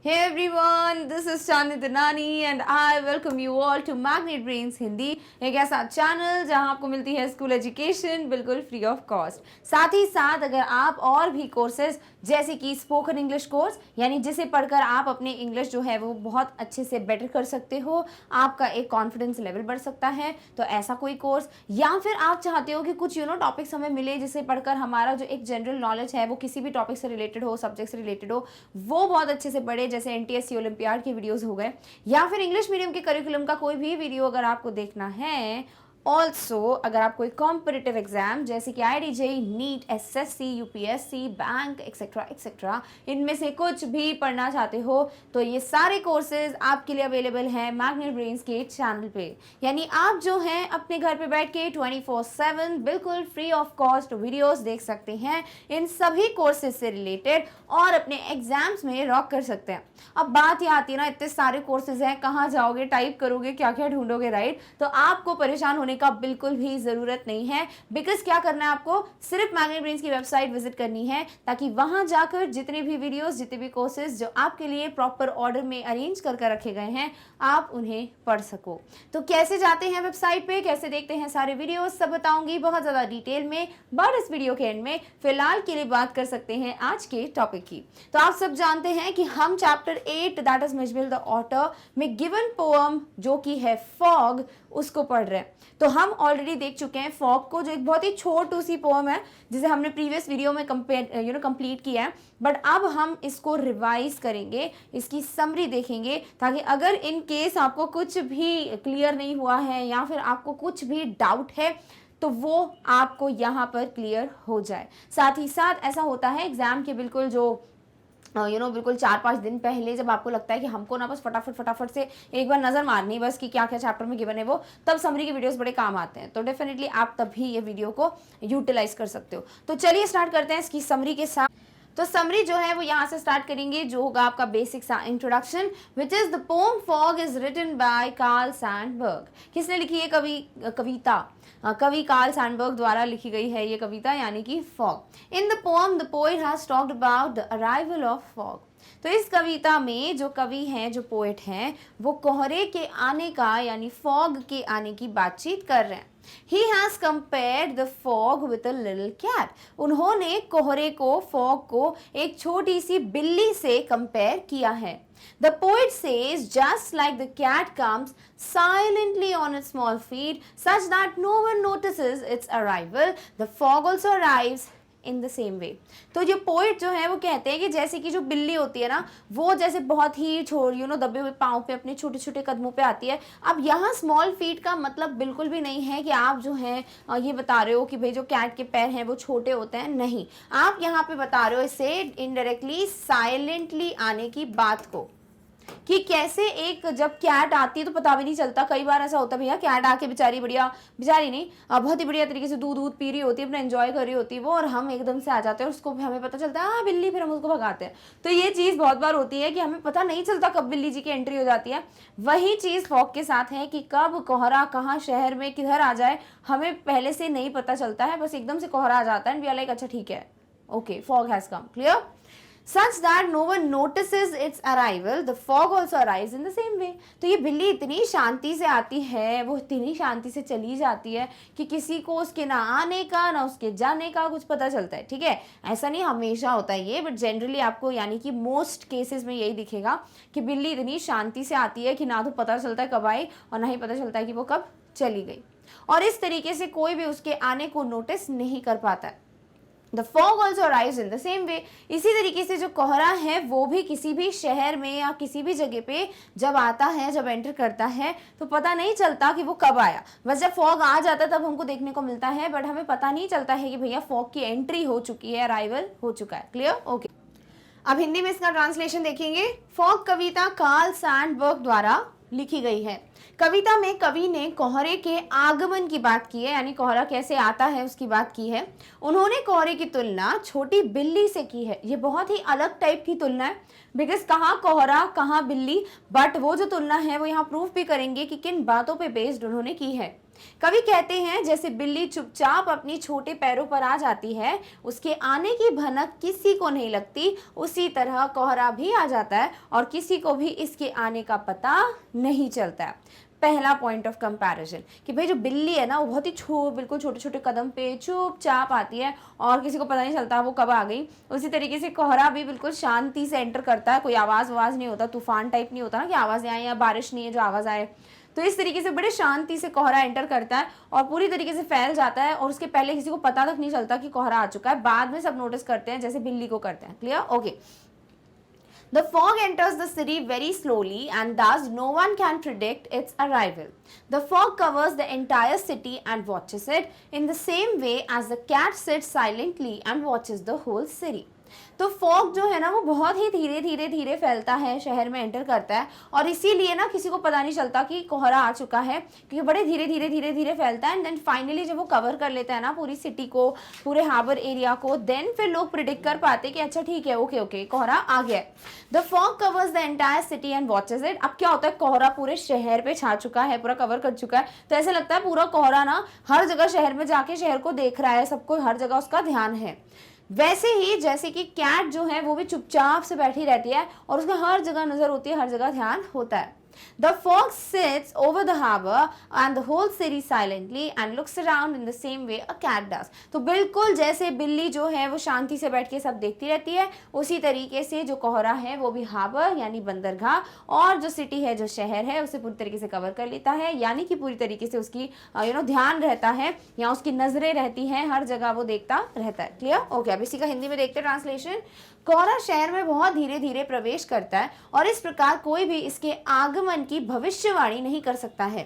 Hey everyone, this is Chandni Dinani and I welcome you all to Magnet Brains Hindi, एक ऐसा channel जहां आपको मिलती है स्कूल एजुकेशन बिल्कुल फ्री ऑफ कॉस्ट। साथ ही साथ अगर आप और भी कोर्सेज जैसे कि स्पोकन इंग्लिश कोर्स यानी जिसे पढ़कर आप अपने इंग्लिश जो है वो बहुत अच्छे से बेटर कर सकते हो, आपका एक कॉन्फिडेंस लेवल बढ़ सकता है, तो ऐसा कोई कोर्स, या फिर आप चाहते हो कि कुछ टॉपिक्स हमें मिले जिसे पढ़कर हमारा जो एक जनरल नॉलेज है वो किसी भी टॉपिक से रिलेटेड हो, सब्जेक्ट से रिलेटेड हो, वो बहुत अच्छे से बढ़े, जैसे एनटीएससी ओलंपियाड के वीडियोस हो गए, या फिर इंग्लिश मीडियम के करिकुलम का कोई भी वीडियो अगर आपको देखना है। ऑल्सो अगर आप कोई कॉम्पिटिटिव एग्जाम जैसे कि IIT JEE, NEET, SSC, UPSC, bank etcetera इनमें से कुछ भी पढ़ना चाहते हो तो ये सारे कोर्सेज आपके लिए अवेलेबल हैं मैग्नेट ब्रेन्स के चैनल पे। यानी आप जो हैं अपने घर पे बैठ के 24/7 बिल्कुल फ्री ऑफ कॉस्ट वीडियोस देख सकते हैं इन सभी कोर्सेज से रिलेटेड और अपने एग्जाम्स में रॉक कर सकते हैं। अब बात ये आती है ना, इतने सारे कोर्सेज हैं, कहाँ जाओगे, टाइप करोगे, क्या क्या ढूंढोगे, राइट? तो आपको परेशान होने का बिल्कुल भी जरूरत नहीं है, बिकॉज क्या करना है, आपको सिर्फ मैग्नेट ब्रेन्स की वेबसाइट विजिट करनी है ताकि वहां जाकर जितने भी वीडियोस, जितने भी कोर्सेज जो आपके लिए प्रॉपर ऑर्डर में अरेंज कर रखे गए हैं आप उन्हें पढ़ सको। तो कैसे जाते हैं वेबसाइट पे, कैसे देखते हैं सारे वीडियोस, सब बताऊंगी बहुत ज्यादा डिटेल में, बट इस वीडियो के एंड में फिलहाल के लिए बात कर सकते हैं आज के टॉपिक की। तो आप सब जानते हैं कि हम chapter 8 that is Mijbil the otter में गिवन पोएम जो कि है फॉग उसको पढ़ रहे हैं। तो हम ऑलरेडी देख चुके हैं फॉग को, जो एक बहुत ही छोटी सी पोएम है जिसे हमने प्रीवियस वीडियो में कंप्लीट किया है, बट अब हम इसको रिवाइज करेंगे, इसकी समरी देखेंगे ताकि अगर इन केस आपको कुछ भी क्लियर नहीं हुआ है या फिर आपको कुछ भी डाउट है तो वो आपको यहाँ पर क्लियर हो जाए। साथ ही साथ ऐसा होता है एग्जाम के बिल्कुल जो बिल्कुल 4-5 दिन पहले जब आपको लगता है कि हमको ना बस फटाफट से एक बार नजर मारनी बस कि क्या क्या चैप्टर में गिवन है वो, तब समरी के वीडियोस बड़े काम आते हैं। तो डेफिनेटली आप तभी ये वीडियो को यूटिलाइज कर सकते हो। तो चलिए स्टार्ट करते हैं इसकी समरी के साथ। तो समरी जो है वो यहाँ से स्टार्ट करेंगे, जो होगा आपका बेसिक सा introduction, which is the poem fog is written by Carl Sandburg. किसने लिखी है? कवि कार्ल सैंडबर्ग द्वारा लिखी गई है ये कविता, यानी कि fog. In the poem the poet has talked about the arrival of fog. तो इस कविता में जो कवि हैं, जो पोएट हैं, वो कोहरे के आने का यानी फॉग के आने की बातचीत कर रहे हैं। He has compared the fog with a little cat. उन्होंने कोहरे को, फॉग को एक छोटी सी बिल्ली से कंपेयर किया है। The poet says, just like the cat comes silently on its small feet, such that no one notices its arrival, the fog also arrives in the same way. तो जो पोइट जो है वो कहते हैं कि जैसे कि जो बिल्ली होती है ना, वो जैसे बहुत ही दबे हुए पाँव पे अपने छोटे छोटे कदमों पे आती है। अब यहाँ स्मॉल फीट का मतलब बिल्कुल भी नहीं है कि आप जो है ये बता रहे हो कि भाई जो कैट के पैर हैं वो छोटे होते हैं, नहीं। आप यहाँ पे बता रहे हो इससे इनडायरेक्टली साइलेंटली आने की बात को, कि कैसे एक जब कैट आती है तो पता भी नहीं चलता। कई बार ऐसा होता है भैया, कैट आके बेचारी नहीं बहुत ही बढ़िया तरीके से दूध पी रही होती है, अपना एंजॉय कर रही होती है वो, और हम एकदम से आ जाते हैं और उसको हमें पता चलता है बिल्ली, फिर हम उसको भगाते हैं। तो ये चीज़ बहुत बार होती है कि हमें पता नहीं चलता कब बिल्ली जी की एंट्री हो जाती है। वही चीज़ फॉग के साथ है कि कब कोहरा कहाँ शहर में किधर आ जाए हमें पहले से नहीं पता चलता है, बस एकदम से कोहरा आ जाता है एंड वी आर लाइक अच्छा ठीक है, okay fog has come, clear. Such that no one notices its arrival, the fog also arrives in the same way. तो ये बिल्ली इतनी शांति से आती है, वो इतनी शांति से चली जाती है कि किसी को उसके ना आने का ना उसके जाने का कुछ पता चलता है, ठीक है। ऐसा नहीं हमेशा होता है ये, बट जनरली आपको यानी कि मोस्ट केसेस में यही दिखेगा कि बिल्ली इतनी शांति से आती है कि ना तो पता चलता है कब आई और ना ही पता चलता है कि वो कब चली गई, और इस तरीके से कोई भी उसके आने को नोटिस नहीं कर पाता है। The fog also arrives in the same way. इसी तरीके से जो कोहरा है वो भी किसी भी शहर में या किसी भी जगह पे जब आता है, जब एंटर करता है तो पता नहीं चलता कि वो कब आया। बस जब फॉग आ जाता है तब हमको देखने को मिलता है, बट हमें पता नहीं चलता है कि भैया फॉग की एंट्री हो चुकी है, अराइवल हो चुका है, क्लियर, ओके। अब हिंदी में इसका ट्रांसलेशन देखेंगे। फॉग कविता कार्ल सैंडबर्ग द्वारा लिखी गई है। कविता में कवि ने कोहरे के आगमन की बात की है, यानी कोहरा कैसे आता है उसकी बात की है। उन्होंने कोहरे की तुलना छोटी बिल्ली से की है। ये बहुत ही अलग टाइप की तुलना है, बिकॉज कहाँ कोहरा कहाँ बिल्ली, बट वो जो तुलना है वो यहाँ प्रूफ भी करेंगे कि किन बातों पे बेस्ड उन्होंने की है। कवि कहते हैं जैसे बिल्ली चुपचाप अपनी छोटे पैरों पर आ जाती है, उसके आने की भनक किसी को नहीं लगती, उसी तरह कोहरा भी आ जाता है और किसी को भी इसके आने का पता नहीं चलता है। पहला पॉइंट ऑफ कंपैरिजन कि भाई जो बिल्ली है ना वो बहुत ही बिल्कुल छोटे छोटे कदम पे चुपचाप आती है और किसी को पता नहीं चलता वो कब आ गई। उसी तरीके से कोहरा भी बिल्कुल शांति से एंटर करता है, कोई आवाज़ नहीं होता, तूफान टाइप नहीं होता ना कि आवाज़ें आए या बारिश नहीं है जो आवाज़ आए। तो इस तरीके से बड़े शांति से कोहरा एंटर करता है और पूरी तरीके से फैल जाता है और उसके पहले किसी को पता तक नहीं चलता कि कोहरा आ चुका है, बाद में सब नोटिस करते हैं जैसे बिल्ली को करते हैं। Clear? Okay. The fog enters the city very slowly and thus no one can predict its arrival. The fog covers the entire city and watches it in the same way as the cat sits silently and watches the whole city. तो fog जो है ना वो बहुत ही धीरे धीरे फैलता है, शहर में एंटर करता है और इसीलिए ना किसी को पता नहीं चलता कि कोहरा आ चुका है, क्योंकि बड़े धीरे फैलता है एंड देन फाइनली जब वो कवर कर लेता है ना पूरी सिटी को, पूरे हार्बर एरिया को, देन फिर लोग प्रिडिक्ट कर पाते कि अच्छा ठीक है, ओके कोहरा आ गया है। The fog covers the entire city and watches it. अब क्या होता है, कोहरा पूरे शहर पे छा चुका है, पूरा कवर कर चुका है, तो ऐसा लगता है पूरा कोहरा ना हर जगह शहर में जाके शहर को देख रहा है, सबको हर जगह उसका ध्यान है। वैसे ही जैसे कि कैट जो है वो भी चुपचाप से बैठी रहती है और उसका हर जगह नजर होती है, हर जगह ध्यान होता है। The fog sits over the harbor and the whole city silently and looks around in the same way a cat does. तो बिल्कुल जैसे बिल्ली जो है वो शांति से बैठ के सब देखती रहती है, उसी तरीके से जो कोहरा है वो भी हार्बर यानी बंदरगाह और जो सिटी है, जो शहर है, उसे पूरी तरीके से कवर कर लेता है, यानी कि पूरी तरीके से उसकी ध्यान रहता है या उसकी नजरें रहती हैं, हर जगह वो देखता रहता है। क्लियर? ओके। अब इसी का हिंदी में देखते हैं ट्रांसलेशन। कोहरा शहर में बहुत धीरे प्रवेश करता है और इस प्रकार कोई भी इसके आगमन की भविष्यवाणी नहीं कर सकता है।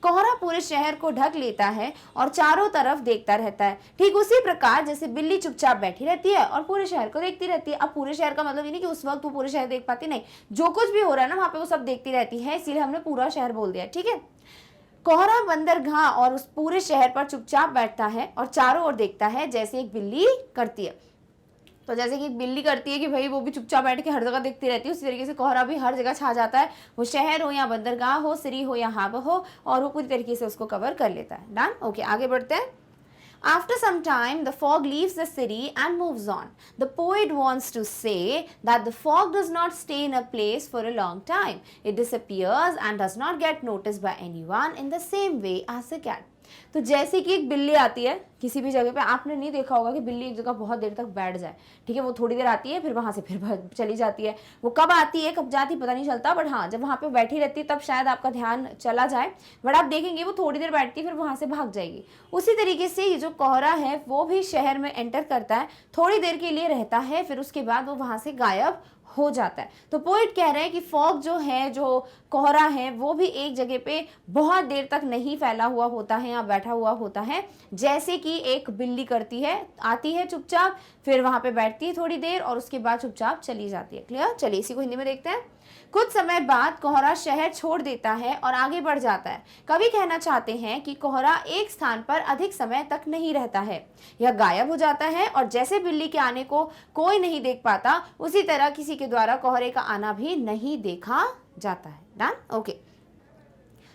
कोहरा पूरे शहर को ढक लेता है और चारों तरफ देखता रहता है, ठीक उसी प्रकार जैसे बिल्ली चुपचाप बैठी रहती है और पूरे शहर को देखती रहती है। अब पूरे शहर का मतलब ये नहीं कि उस वक्त वो पूरे शहर देख पाती, नहीं, जो कुछ भी हो रहा है ना वहां पे वो सब देखती रहती है, इसीलिए हमने पूरा शहर बोल दिया। ठीक है। कोहरा बंदरगाह और उस पूरे शहर पर चुपचाप बैठता है और चारों ओर देखता है जैसे एक बिल्ली करती है। तो जैसे कि एक बिल्ली करती है कि भाई वो भी चुपचाप बैठ के हर जगह देखती रहती है, उसी तरीके से कोहरा भी हर जगह छा जाता है, वो शहर हो या बंदरगाह हो, सिटी हो या हार्बर हो, और वो पूरी तरीके से उसको कवर कर लेता है। डन? ओके, आगे बढ़ते हैं। After some time, the fog leaves the city and moves on. The poet wants to say that the fog does not stay in a place for a long time. It disappears and does not get noticed by anyone in the same way as a cat. तो जैसे कि एक बिल्ली आती है किसी भी जगह पे, आपने नहीं देखा होगा कि बिल्ली एक जगह बहुत देर तक बैठ जाए, ठीक है, वो थोड़ी देर आती है फिर वहां से फिर चली जाती है, वो कब आती है कब जाती है पता नहीं चलता, बट हाँ जब वहां पे बैठी रहती है तब शायद आपका ध्यान चला जाए, बट आप देखेंगे वो थोड़ी देर बैठती है फिर वहां से भाग जाएगी। उसी तरीके से ये जो कोहरा है वो भी शहर में एंटर करता है, थोड़ी देर के लिए रहता है, फिर उसके बाद वो वहां से गायब हो जाता है। तो पोइट कह रहे हैं कि फॉग जो है, जो कोहरा है, वो भी एक जगह पे बहुत देर तक नहीं फैला हुआ होता है या बैठा हुआ होता है, जैसे कि एक बिल्ली करती है, आती है चुपचाप, फिर वहां पे बैठती है थोड़ी देर और उसके बाद चुपचाप चली जाती है। क्लियर? चलिए इसी को हिंदी में देखते हैं। कुछ समय बाद कोहरा शहर छोड़ देता है और आगे बढ़ जाता है। कवि कहना चाहते हैं कि कोहरा एक स्थान पर अधिक समय तक नहीं रहता है, यह गायब हो जाता है और जैसे बिल्ली के आने को कोई नहीं देख पाता, उसी तरह किसी के द्वारा कोहरे का आना भी नहीं देखा जाता है। डन? ओके।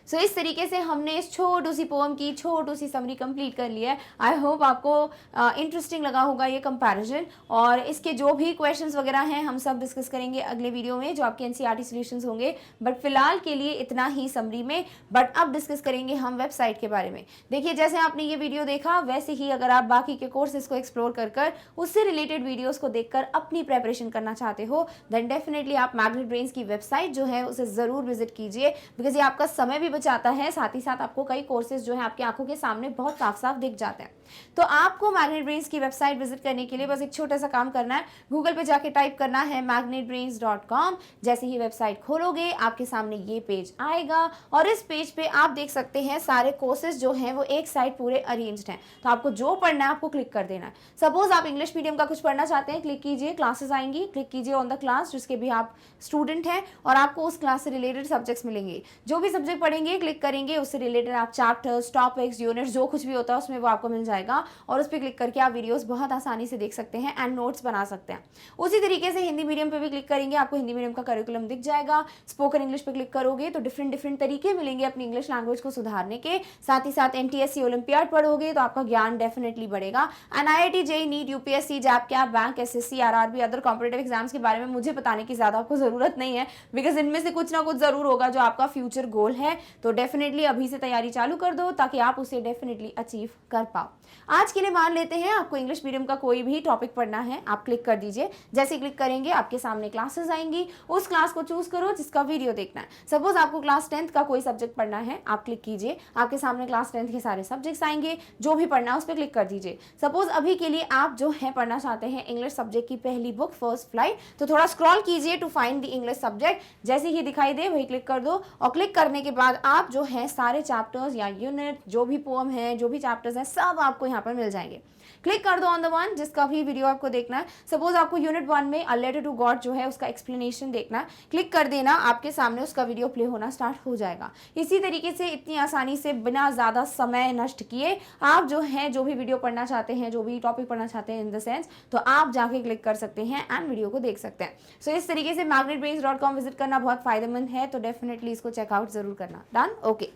सो इस तरीके से हमने इस छोटू सी पोएम की छोटू सी समरी कंप्लीट कर ली है। आई होप आपको इंटरेस्टिंग लगा होगा ये कंपैरिजन, और इसके जो भी क्वेश्चंस वगैरह हैं हम सब डिस्कस करेंगे अगले वीडियो में जो आपके एनसीईआरटी सॉल्यूशंस होंगे, बट फिलहाल के लिए इतना ही समरी में। बट अब डिस्कस करेंगे हम वेबसाइट के बारे में। देखिए जैसे आपने ये वीडियो देखा वैसे ही अगर आप बाकी के कोर्सेज को एक्सप्लोर कर उससे रिलेटेड वीडियोज को देखकर अपनी प्रेपरेशन करना चाहते हो, देन डेफिनेटली आप मैग्नेट ब्रेन्स की वेबसाइट जो है उसे ज़रूर विजिट कीजिए, बिकॉज ये आपका समय भी बचाता है, साथ ही साथ आपको कई कोर्सेज जो है आपकी आंखों के सामने बहुत साफ साफ दिख जाते हैं। तो आपको मैग्नेट ब्रेन्स की वेबसाइट विजिट करने के लिए बस एक छोटा सा काम करना है, गूगल पे जाके टाइप करना है magnetbrains.com। जैसे ही वेबसाइट खोलोगे आपके सामने ये पेज आएगा और इस पेज पे आप देख सकते हैं सारे कोर्सेज जो हैं वो एक साइड पूरे अरेंज्ड हैं। तो आपको जो पढ़ना है आपको क्लिक कर देना है। सपोज आप इंग्लिश मीडियम का कुछ पढ़ना चाहते हैं, क्लिक कीजिए, क्लासेस आएंगी, क्लिक कीजिए ऑन द क्लास जिसके भी आप स्टूडेंट हैं और आपको उस क्लास से रिलेटेड सब्जेक्ट्स मिलेंगे। जो भी सब्जेक्ट पढ़ेंगे ये क्लिक करेंगे उससे रिलेटेड आप चैप्टर्स, टॉपिक्स, यूनिट्स जो कुछ भी होता है उसमें वो आपको मिल जाएगा और उस पर क्लिक करके आप वीडियोस बहुत आसानी से देख सकते हैं एंड नोट्स बना सकते हैं। उसी तरीके से हिंदी मीडियम पे भी क्लिक करेंगे, आपको हिंदी मीडियम का करिकुलम दिख जाएगा। स्पोकन इंग्लिश पे क्लिक करोगे तो डिफरेंट तरीके मिलेंगे अपनी इंग्लिश लैंग्वेज को सुधारने के। साथ ही साथ NTSC ओलंपियाड पढ़ोगे तो आपका ज्ञान डेफिनेटली बढ़ेगा। And IIT, JEE, NEET, UPSC, JAB, CAT, bank, SSC, RRB, other competitive exams के बारे में मुझे बताने की ज़्यादा आपको ज़रूरत नहीं है, बिकॉज इनमें से कुछ ना कुछ ज़रूर होगा जो आपका फ्यूचर गोल है। तो डेफिनेटली अभी से तैयारी चालू कर दो ताकि आप उसे डेफिनेटली अचीव कर पाओ। आज के लिए मान लेते हैं आपको इंग्लिश मीडियम का कोई भी टॉपिक पढ़ना है, आप क्लिक कर दीजिए। जैसे क्लिक करेंगे आपके सामने क्लासेस आएंगी, उस क्लास को चूज करो जिसका वीडियो देखना है। सपोज आपको क्लास 10th का कोई सब्जेक्ट पढ़ना है, आप क्लिक कीजिए, आपके सामने क्लास 10th के सारे सब्जेक्ट्स आएंगे, जो भी पढ़ना है उस पर क्लिक कर दीजिए। सपोज अभी के लिए आप जो है पढ़ना चाहते हैं इंग्लिश सब्जेक्ट की पहली बुक फर्स्ट फ्लाइट, तो थोड़ा स्क्रॉल कीजिए to find the English subject. जैसे ही दिखाई दे वही क्लिक कर दो और क्लिक करने के बाद आप जो है सारे चैप्टर्स या यूनिट जो भी पोम है, जो भी चैप्टर्स हैं, सब आपको यहाँ पर मिल जाएंगे। क्लिक कर दो ऑन द वन जिसका भी वीडियो आपको देखना है। सपोज आपको यूनिट 1 में अ लेटर टू गॉड जो है उसका एक्सप्लेनेशन देखना है, क्लिक कर देना, आपके सामने उसका वीडियो प्ले होना स्टार्ट हो जाएगा। इसी तरीके से इतनी आसानी से बिना ज़्यादा समय नष्ट किए आप जो है जो भी वीडियो पढ़ना चाहते हैं, जो भी टॉपिक पढ़ना चाहते हैं इन द सेंस, तो आप जाके क्लिक कर सकते हैं एंड वीडियो को देख सकते हैं। सो इस तरीके से magnetbrains.com विजिट करना बहुत फायदेमंद है, तो डेफिनेटली इसको चेकआउट जरूर करना। Done, okay.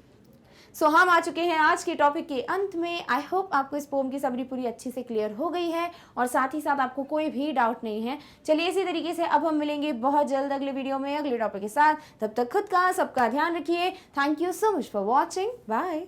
सो हम आ चुके हैं आज के टॉपिक के अंत में। आई होप आपको इस पोम की समरी पूरी अच्छे से क्लियर हो गई है और साथ ही साथ आपको कोई भी डाउट नहीं है। चलिए इसी तरीके से अब हम मिलेंगे बहुत जल्द अगले वीडियो में अगले टॉपिक के साथ। तब तक खुद का सबका ध्यान रखिए। Thank you so much for watching. Bye.